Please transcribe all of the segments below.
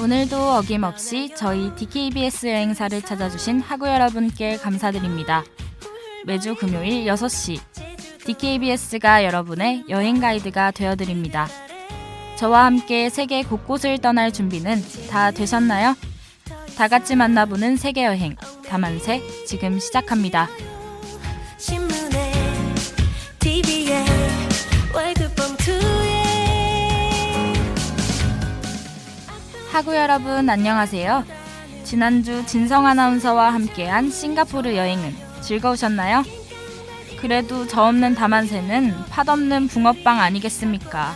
오늘도 어김없이 저희 DKBS 여행사를 찾아주신 학우 여러분께 감사드립니다. 매주 금요일 6시 DKBS가 여러분의 여행 가이드가 되어드립니다. 저와 함께 세계 곳곳을 떠날 준비는 다 되셨나요? 다 같이 만나보는 세계 여행 다만세 지금 시작합니다. 신문에 TV에 월급봉투에 학우 여러분 안녕하세요. 지난주 진성 아나운서와 함께한 싱가포르 여행은 즐거우셨나요? 그래도 저 없는 다만새는 팥없는 붕어빵 아니겠습니까?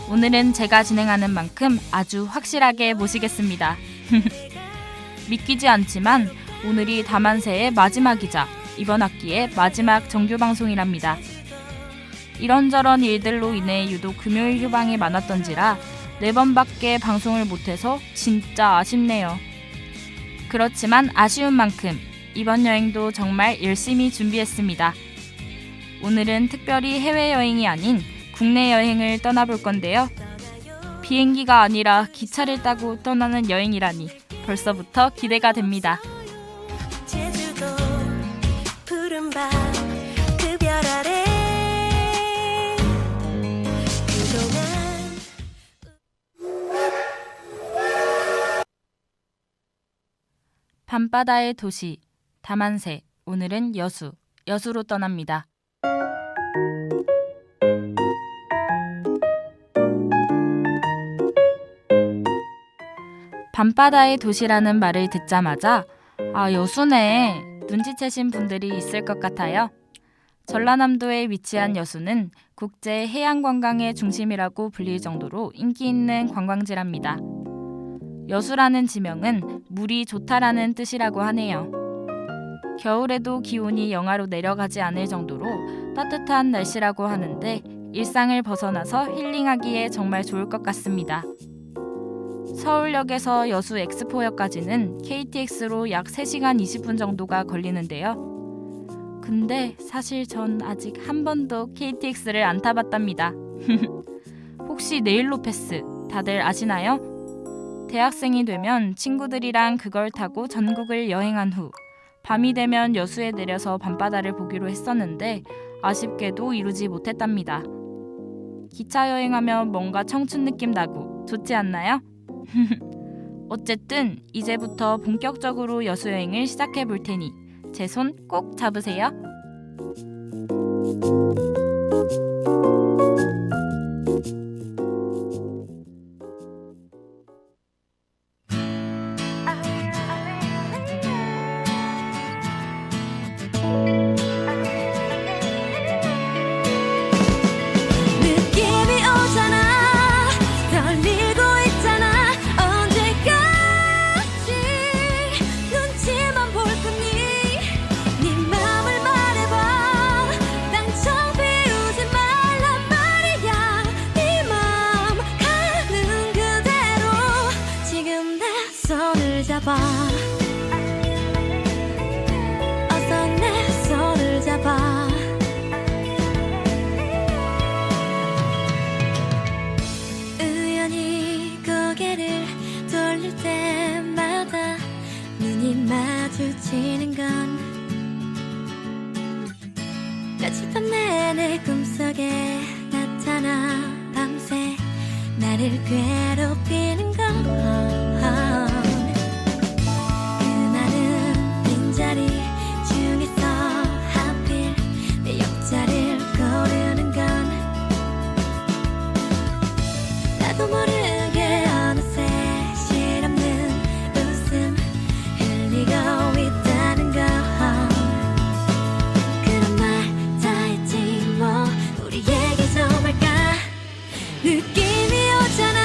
오늘은 제가 진행하는 만큼 아주 확실하게 모시겠습니다. 믿기지 않지만 오늘이 다만새의 마지막이자 이번 학기의 마지막 정규방송이랍니다. 이런저런 일들로 인해 유독 금요일 휴방이 많았던지라 4번밖에 방송을 못해서 진짜 아쉽네요. 그렇지만 아쉬운 만큼 이번 여행도 정말 열심히 준비했습니다. 오늘은 특별히 해외여행이 아닌 국내 여행을 떠나볼 건데요. 비행기가 아니라 기차를 타고 떠나는 여행이라니 벌써부터 기대가 됩니다. 제주도 푸른 밤 그 별 아래 그동안 밤바다의 도시 다만새, 오늘은 여수로 떠납니다. 밤바다의 도시라는 말을 듣자마자 여수네 눈치채신 분들이 있을 것 같아요. 전라남도에 위치한 여수는 국제 해양관광의 중심이라고 불릴 정도로 인기 있는 관광지랍니다. 여수라는 지명은 물이 좋다라는 뜻이라고 하네요. 겨울에도 기온이 영하로 내려가지 않을 정도로 따뜻한 날씨라고 하는데 일상을 벗어나서 힐링하기에 정말 좋을 것 같습니다. 서울역에서 여수 엑스포역까지는 KTX로 약 3시간 20분 정도가 걸리는데요. 근데 사실 전 아직 한 번도 KTX를 안 타봤답니다. 혹시 네일로 패스 다들 아시나요? 대학생이 되면 친구들이랑 그걸 타고 전국을 여행한 후 밤이 되면 여수에 내려서 밤바다를 보기로 했었는데 아쉽게도 이루지 못했답니다. 기차 여행하면 뭔가 청춘 느낌 나고 좋지 않나요? 어쨌든 이제부터 본격적으로 여수 여행을 시작해 볼 테니 제 손 꼭 잡으세요. 느낌이 오잖아 떨리고 있잖아 언제까지 눈치만 볼 거니 네 맘을 말해봐 당장 비우지 말란 말이야 네 맘 가는 그대로 지금 내 손을 잡아 어서 내 손을 잡아 우연히 고개를 돌릴 때마다 눈이 마주치는 건 며칠 밤 내내 꿈속에 나타나 밤새 나를 괴롭히는 건 그 많은 빈자리 중에서 하필 내 옆자리를 고르는 건 나도 모르게 어느새 실없는 웃음 흘리고 있다는 건 그런 말 다 했지 뭐 우리 얘기 좀 할까 느낌이 오잖아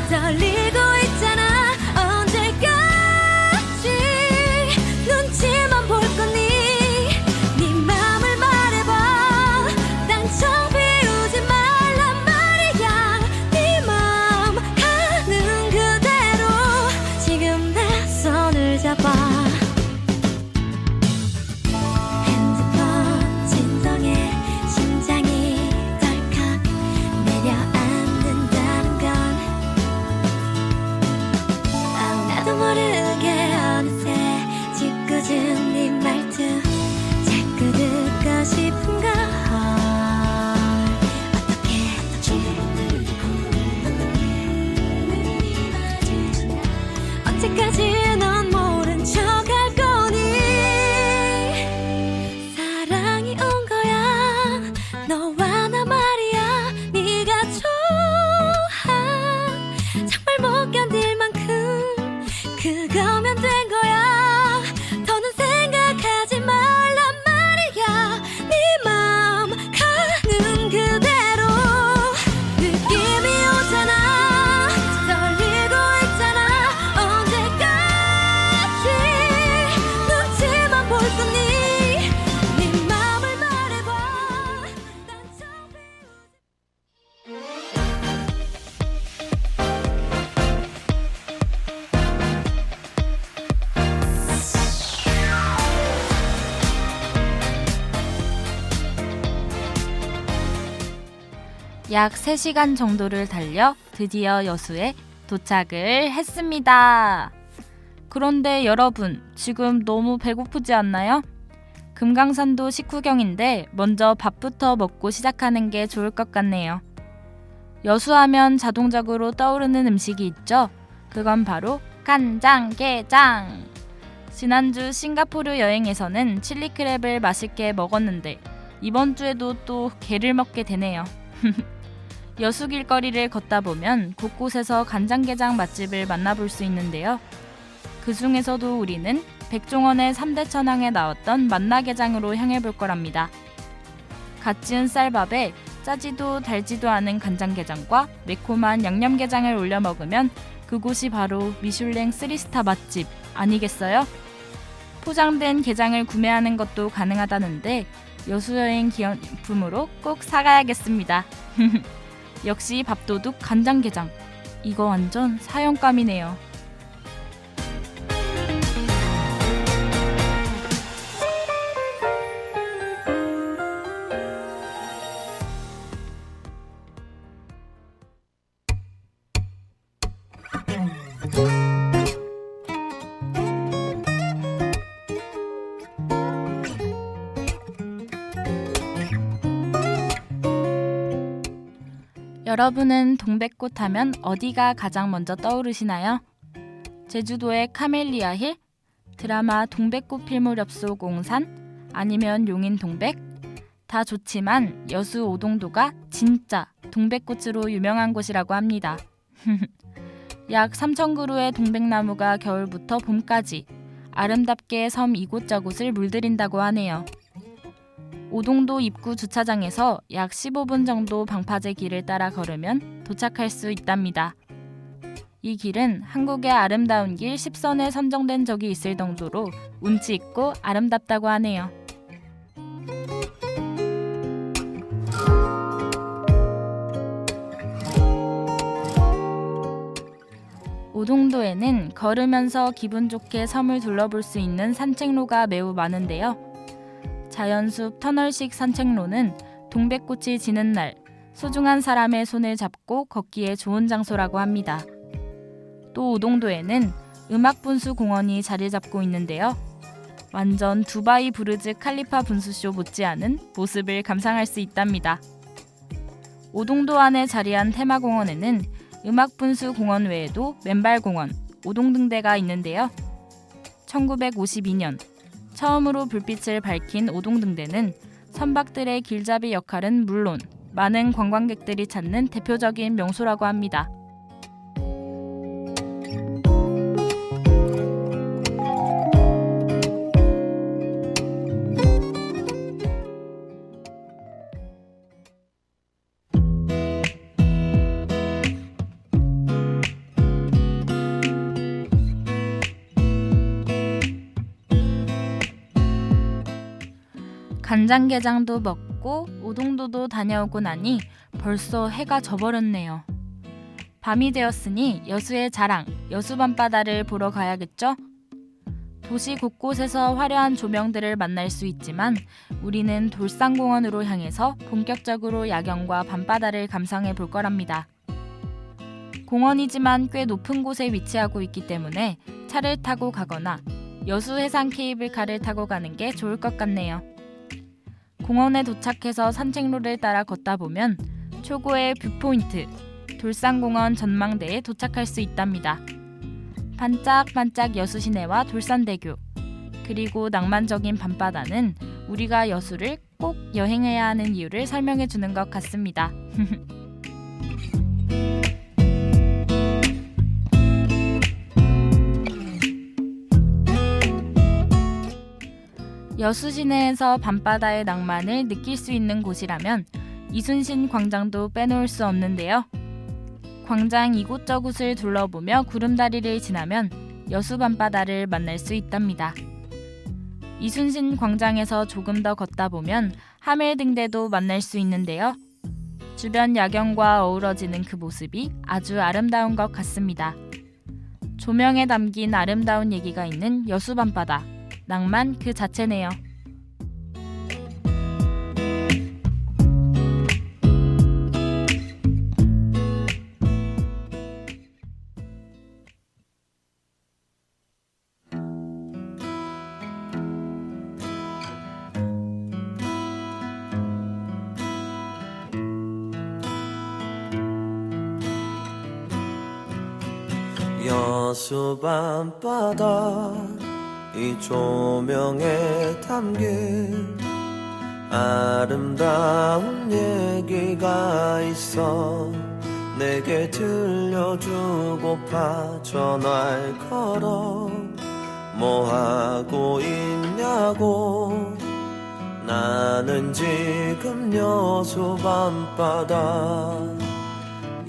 떨리고 있잖아 언제까지 눈치만 볼 거니 네 맘을 말해봐 당장 비우지 말란 말이야 네 맘 가는 그대로 지금 내 손을 잡아 핸드폰 진동에 심장이 덜컥 내려앉는다는 건 언제까지 넌 모른 척 할 거니. 사랑이 온 거야 너와 나 말이야. 네가 좋아 정말 못 견딜 만큼 그거면 된 거야. 더는 생각하지 말란 말이야. 네 맘 가는 그대로. 느낌이 오잖아 떨리고 있잖아. 언제까지 눈치만 볼 거니. 네 맘을 말해봐. 난 좀 약 3시간 정도를 달려 드디어 여수에 도착을 했습니다. 그런데 여러분, 지금 너무 배고프지 않나요? 금강산도 식후경인데 먼저 밥부터 먹고 시작하는 게 좋을 것 같네요. 여수하면 자동적으로 떠오르는 음식이 있죠? 그건 바로 간장게장! 지난주 싱가포르 여행에서는 칠리크랩을 맛있게 먹었는데 이번 주에도 또 게를 먹게 되네요. 여수 길거리를 걷다 보면 곳곳에서 간장게장 맛집을 만나볼 수 있는데요. 그 중에서도 우리는 백종원의 3대 천왕에 나왔던 만나게장으로 향해 볼 거랍니다. 갓 지은 쌀밥에 짜지도 달지도 않은 간장게장과 매콤한 양념게장을 올려 먹으면 그곳이 바로 미슐랭 3스타 맛집 아니겠어요? 포장된 게장을 구매하는 것도 가능하다는데 여수여행 기념품으로 꼭 사가야겠습니다. 역시 밥도둑 간장게장. 이거 완전 사형감이네요. 여러분은 동백꽃 하면 어디가 가장 먼저 떠오르시나요? 제주도의 카멜리아 힐? 드라마 동백꽃 필물 엽소 공산? 아니면 용인 동백? 다 좋지만 여수 오동도가 진짜 동백꽃으로 유명한 곳이라고 합니다. 약 3,000그루의 동백나무가 겨울부터 봄까지 아름답게 섬 이곳저곳을 물들인다고 하네요. 오동도 입구 주차장에서 약 15분 정도 방파제 길을 따라 걸으면 도착할 수 있답니다. 이 길은 한국의 아름다운 길 10선에 선정된 적이 있을 정도로 운치 있고 아름답다고 하네요. 오동도에는 걸으면서 기분 좋게 섬을 둘러볼 수 있는 산책로가 매우 많은데요. 자연숲 터널식 산책로는 동백꽃이 지는 날 소중한 사람의 손을 잡고 걷기에 좋은 장소라고 합니다. 또 오동도에는 음악분수 공원이 자리 잡고 있는데요. 완전 두바이 부르즈 칼리파 분수쇼 못지않은 모습을 감상할 수 있답니다. 오동도 안에 자리한 테마공원에는 음악분수 공원 외에도 맨발공원, 오동등대가 있는데요. 1952년 처음으로 불빛을 밝힌 오동등대는 선박들의 길잡이 역할은 물론 많은 관광객들이 찾는 대표적인 명소라고 합니다. 간장게장도 먹고 오동도도 다녀오고 나니 벌써 해가 져버렸네요. 밤이 되었으니 여수의 자랑, 여수 밤바다를 보러 가야겠죠? 도시 곳곳에서 화려한 조명들을 만날 수 있지만 우리는 돌산공원으로 향해서 본격적으로 야경과 밤바다를 감상해 볼 거랍니다. 공원이지만 꽤 높은 곳에 위치하고 있기 때문에 차를 타고 가거나 여수해상 케이블카를 타고 가는 게 좋을 것 같네요. 공원에 도착해서 산책로를 따라 걷다 보면 초고의 뷰포인트, 돌산공원 전망대에 도착할 수 있답니다. 반짝반짝 여수 시내와 돌산대교, 그리고 낭만적인 밤바다는 우리가 여수를 꼭 여행해야 하는 이유를 설명해 주는 것 같습니다. 여수 시내에서 밤바다의 낭만을 느낄 수 있는 곳이라면 이순신 광장도 빼놓을 수 없는데요. 광장 이곳저곳을 둘러보며 구름다리를 지나면 여수 밤바다를 만날 수 있답니다. 이순신 광장에서 조금 더 걷다 보면 하멜등대도 만날 수 있는데요. 주변 야경과 어우러지는 그 모습이 아주 아름다운 것 같습니다. 조명에 담긴 아름다운 얘기가 있는 여수 밤바다, 낭만 그 자체네요. 여수 밤바다 이 조명에 담긴 아름다운 얘기가 있어 내게 들려주고파 전화를 걸어 뭐하고 있냐고 나는 지금 여수 밤바다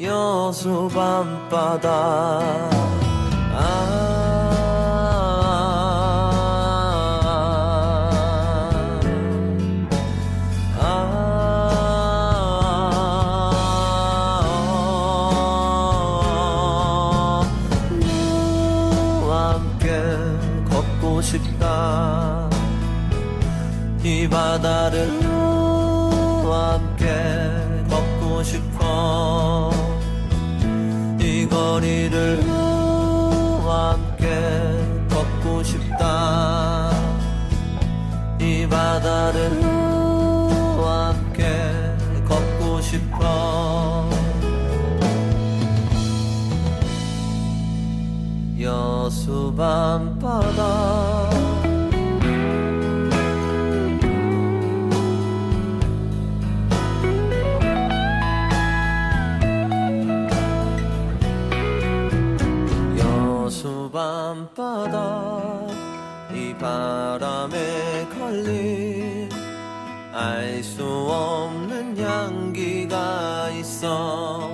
여수 밤바다 너와 함께 걷고 싶다 이 바다를 너와 함께 걷고 싶어 이 거리를 너와 함께 걷고 싶다 이 바다를 너와 함께 걷고 싶어 여수 밤바다 여수 밤바다 이 바람에 걸린 알 수 없는 향기가 있어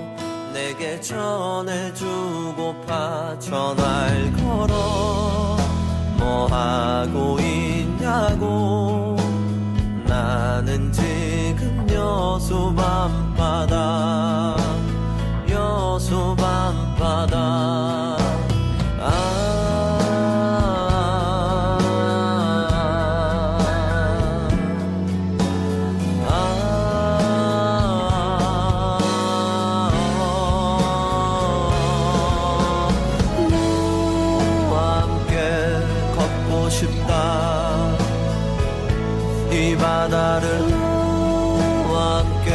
내게 전해주고파 전화를 걸어 뭐하고 있냐고 나는 지금 여수 밤바다 여수 밤바다 싶다 이 바다를 너와 함께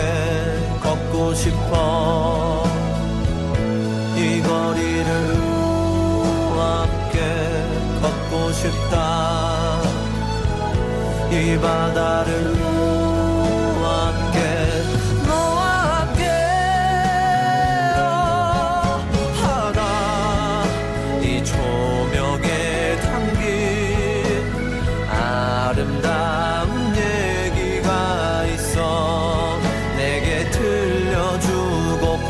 걷고 싶어 이 거리를 너와 함께 걷고 싶다 이 바다를 너와 함께 너와 함께 하다 이 조명에 담긴 아름다운 얘기가 있어 내게 들려주고파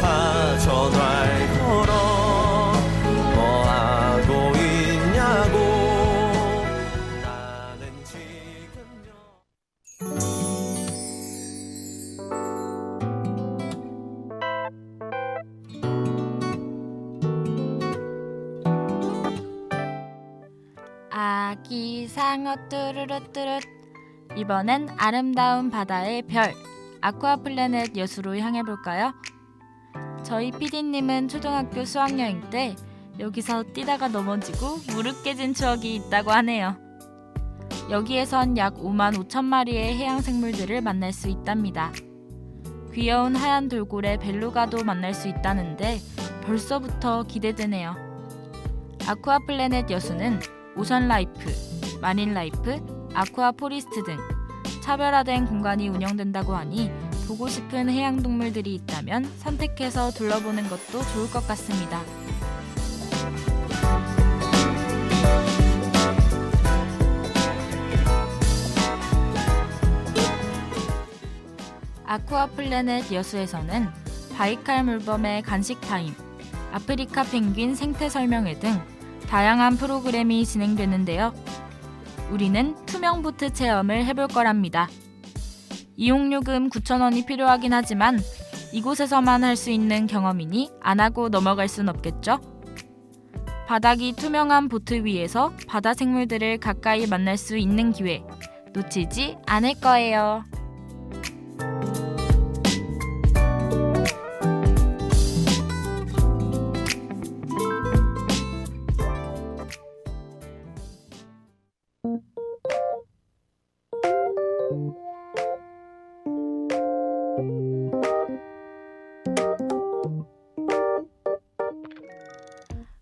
전화를 걸어 뭐하고 있냐고 나는 지금 아기 상어 뚜루루뚜루. 이번엔 아름다운 바다의 별 아쿠아플래넷 여수로 향해 볼까요? 저희 PD님은 초등학교 수학여행 때 여기서 뛰다가 넘어지고 무릎 깨진 추억이 있다고 하네요. 여기에선 약 5만 5천 마리의 해양 생물들을 만날 수 있답니다. 귀여운 하얀 돌고래 벨루가도 만날 수 있다는데 벌써부터 기대되네요. 아쿠아플래넷 여수는 오션라이프, 마린라이프, 아쿠아포리스트 등 차별화된 공간이 운영된다고 하니 보고 싶은 해양동물들이 있다면 선택해서 둘러보는 것도 좋을 것 같습니다. 아쿠아플래넷 여수에서는 바이칼 물범의 간식 타임, 아프리카 펭귄 생태 설명회 등 다양한 프로그램이 진행되는데요. 우리는 투명 보트 체험을 해볼 거랍니다. 이용요금 9,000원이 필요하긴 하지만 이곳에서만 할 수 있는 경험이니 안 하고 넘어갈 순 없겠죠? 바닥이 투명한 보트 위에서 바다 생물들을 가까이 만날 수 있는 기회 놓치지 않을 거예요.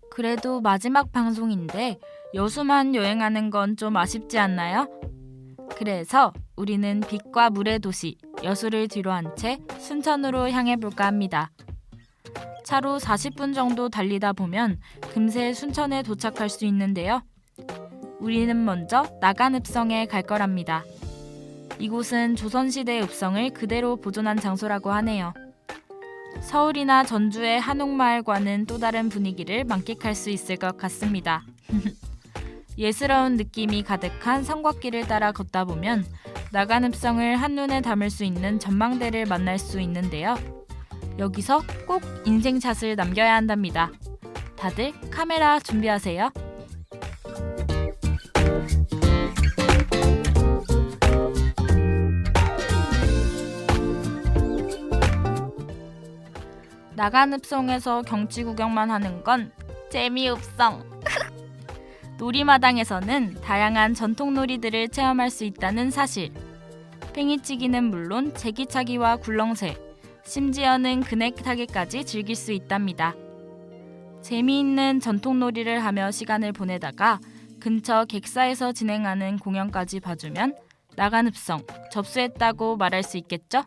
그래도 마지막 방송인데 여수만 여행하는 건 좀 아쉽지 않나요? 그래서 우리는 빛과 물의 도시 여수를 뒤로 한 채 순천으로 향해 볼까 합니다. 차로 40분 정도 달리다 보면 금세 순천에 도착할 수 있는데요. 우리는 먼저 나간읍성에 갈 거랍니다. 이곳은 조선시대 읍성을 그대로 보존한 장소라고 하네요. 서울이나 전주의 한옥마을과는 또 다른 분위기를 만끽할 수 있을 것 같습니다. 예스러운 느낌이 가득한 성곽길을 따라 걷다 보면 나간읍성을 한눈에 담을 수 있는 전망대를 만날 수 있는데요. 여기서 꼭 인생샷을 남겨야 한답니다. 다들 카메라 준비하세요. 나간읍성에서 경치 구경만 하는 건 재미없성. 놀이마당에서는 다양한 전통 놀이들을 체험할 수 있다는 사실. 팽이치기는 물론 제기차기와 굴렁쇠, 심지어는 그네타기까지 즐길 수 있답니다. 재미있는 전통 놀이를 하며 시간을 보내다가 근처 객사에서 진행하는 공연까지 봐주면 나간읍성 접수했다고 말할 수 있겠죠?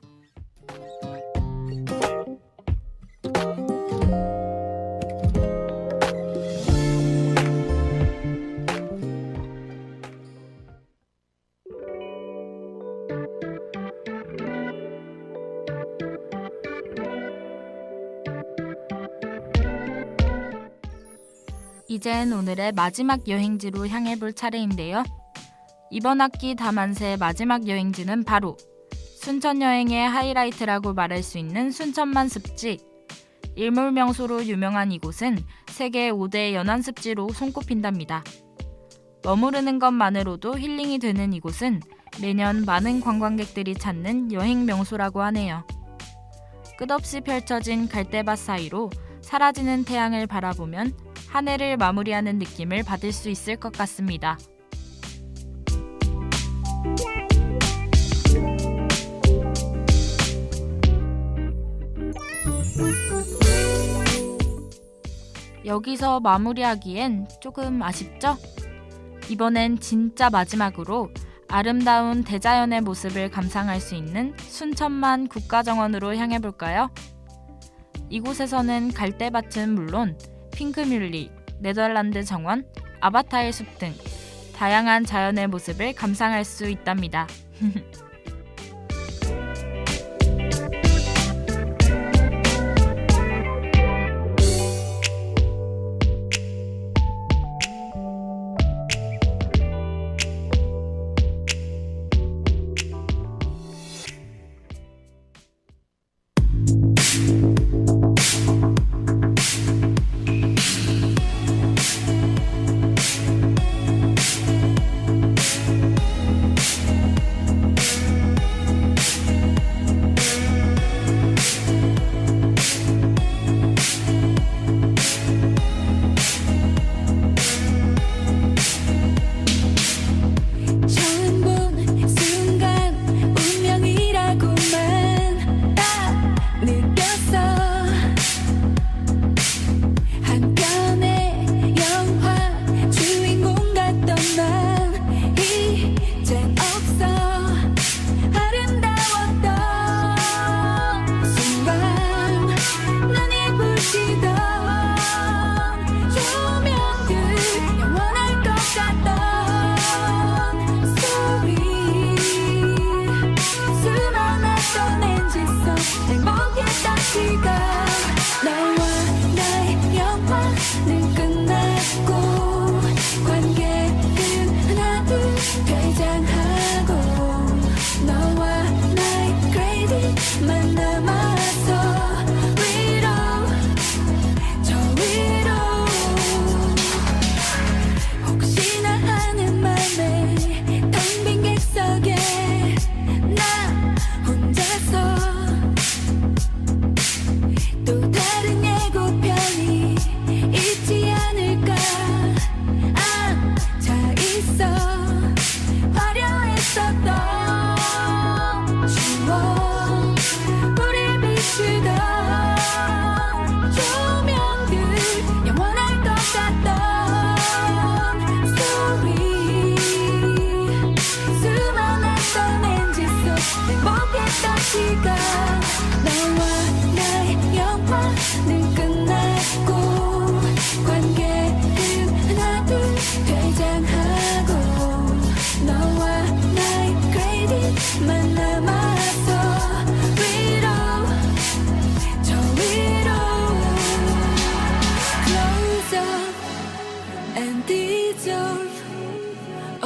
이젠 오늘의 마지막 여행지로 향해 볼 차례인데요. 이번 학기 다만세 마지막 여행지는 바로 순천 여행의 하이라이트라고 말할 수 있는 순천만 습지. 일몰명소로 유명한 이곳은 세계 5대 연안습지로 손꼽힌답니다. 머무르는 것만으로도 힐링이 되는 이곳은 매년 많은 관광객들이 찾는 여행 명소라고 하네요. 끝없이 펼쳐진 갈대밭 사이로 사라지는 태양을 바라보면 한 해를 마무리하는 느낌을 받을 수 있을 것 같습니다. 여기서 마무리하기엔 조금 아쉽죠? 이번엔 진짜 마지막으로 아름다운 대자연의 모습을 감상할 수 있는 순천만 국가정원으로 향해 볼까요? 이곳에서는 갈대밭은 물론 핑크뮬리, 네덜란드 정원, 아바타의 숲 등 다양한 자연의 모습을 감상할 수 있답니다.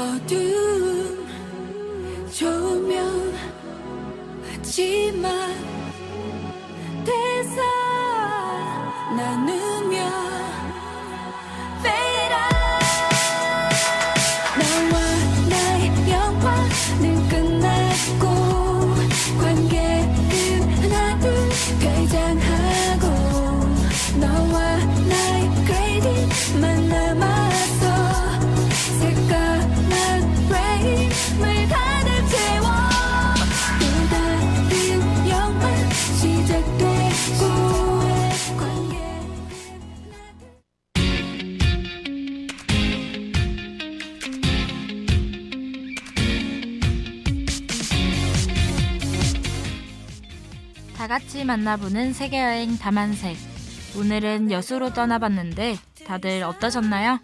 어두움 조명 하지만 대사 나누며 fade out. 너와 나의 영화는 끝났고 관계는 하나둘 퇴장하고 너와 나의 그레이딩만 남았어. 새까만 프레임을 가득 채워. 또 다른 영화 시작되고 관계는 다 같이 만나보는 세계여행 다만색. 오늘은 여수로 떠나봤는데 다들 어떠셨나요?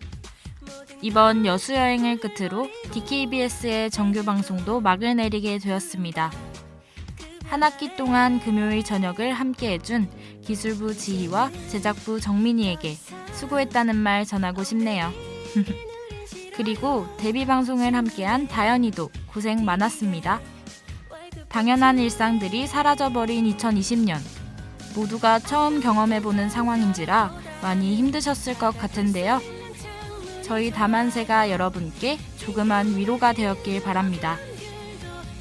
이번 여수 여행을 끝으로 DKBS의 정규 방송도 막을 내리게 되었습니다. 한 학기 동안 금요일 저녁을 함께해준 기술부 지희와 제작부 정민이에게 수고했다는 말 전하고 싶네요. 그리고 데뷔 방송을 함께한 다현이도 고생 많았습니다. 당연한 일상들이 사라져버린 2020년. 모두가 처음 경험해보는 상황인지라 많이 힘드셨을 것 같은데요. 저희 다만세가 여러분께 조그만 위로가 되었길 바랍니다.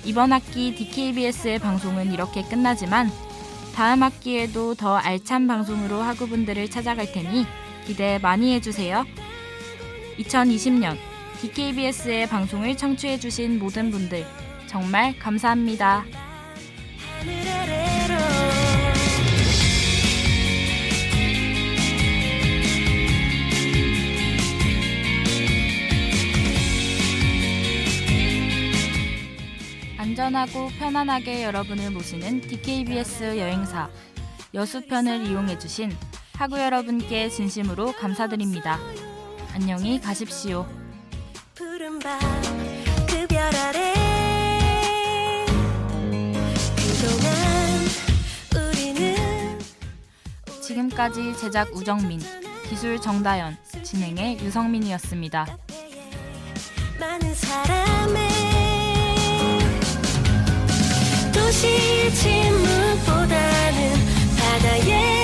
이번 학기 DKBS의 방송은 이렇게 끝나지만 다음 학기에도 더 알찬 방송으로 학우분들을 찾아갈 테니 기대 많이 해주세요. 2020년 DKBS의 방송을 청취해주신 모든 분들 정말 감사합니다. 하늘 아래로 안전하고 편안하게 여러분을 모시는 DKBS 여행사 여수편을 이용해주신 학우 여러분께 진심으로 감사드립니다. 안녕히 가십시오. 푸른 밤 그 별 아래 그동안 우리는 지금까지 제작 우정민, 기술 정다연, 진행의 유성민이었습니다. 많은 사람의 도시의 침묵보다는 바다의